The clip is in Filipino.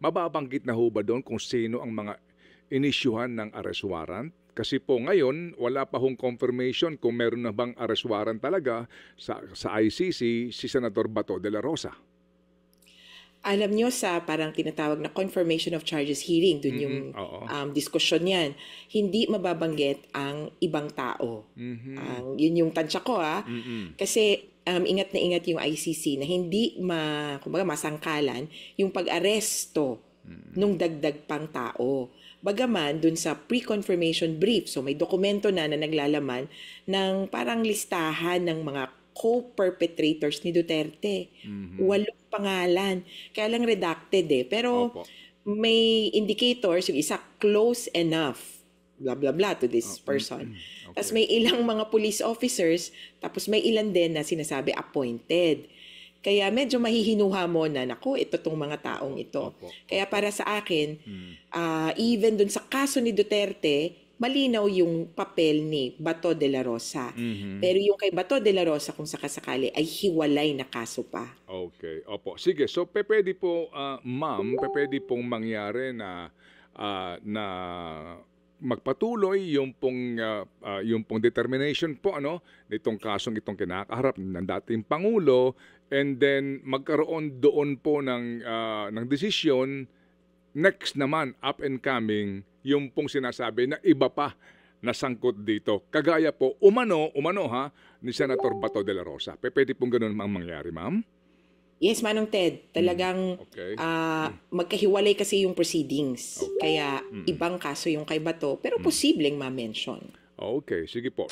mababanggit na ho ba doon kung sino ang mga inisyuhan ng arrest warrant? Kasi po ngayon, wala pa hong confirmation kung meron na bang arrest warrant talaga sa ICC si Senator Bato de la Rosa. Alam nyo sa parang tinatawag na confirmation of charges hearing, dun yung diskusyon yan, hindi mababanggit ang ibang tao. Yun yung tansya ko kasi ingat na ingat yung ICC na hindi kumbaga masangkalan yung pag-aresto nung dagdag pang tao. Bagaman dun sa pre-confirmation brief, so may dokumento na naglalaman ng parang listahan ng mga co-perpetrators ni Duterte. 8 pangalan. Kaya lang redacted Pero may indicators, yung isa close enough, blah blah blah to this person. Tapos may ilang mga police officers, tapos may ilan din na sinasabi appointed. Kaya medyo mahihinuha mo na, naku, ito tong mga taong ito. Kaya para sa akin, even dun sa kaso ni Duterte, malinaw yung papel ni Bato de la Rosa. Pero yung kay Bato de la Rosa, kung sakasakali, ay hiwalay na kaso pa. Okay. Opo. Sige. So, pwede po, ma'am, pwede pong mangyari na magpatuloy yung pong determination po nitong kasong itong kinakaharap ng dating Pangulo, and then magkaroon doon po ng desisyon next naman up and coming yung pong sinasabi na iba pa na sangkot dito. Kagaya po umano ni Senator Bato de la Rosa. Pwede pong ganun ang mangyari, ma'am? Yes, Manong Ted. Talagang magkahiwalay kasi yung proceedings. Kaya ibang kaso yung kay Bato, pero posibleng ma-mention. Okay, sige po.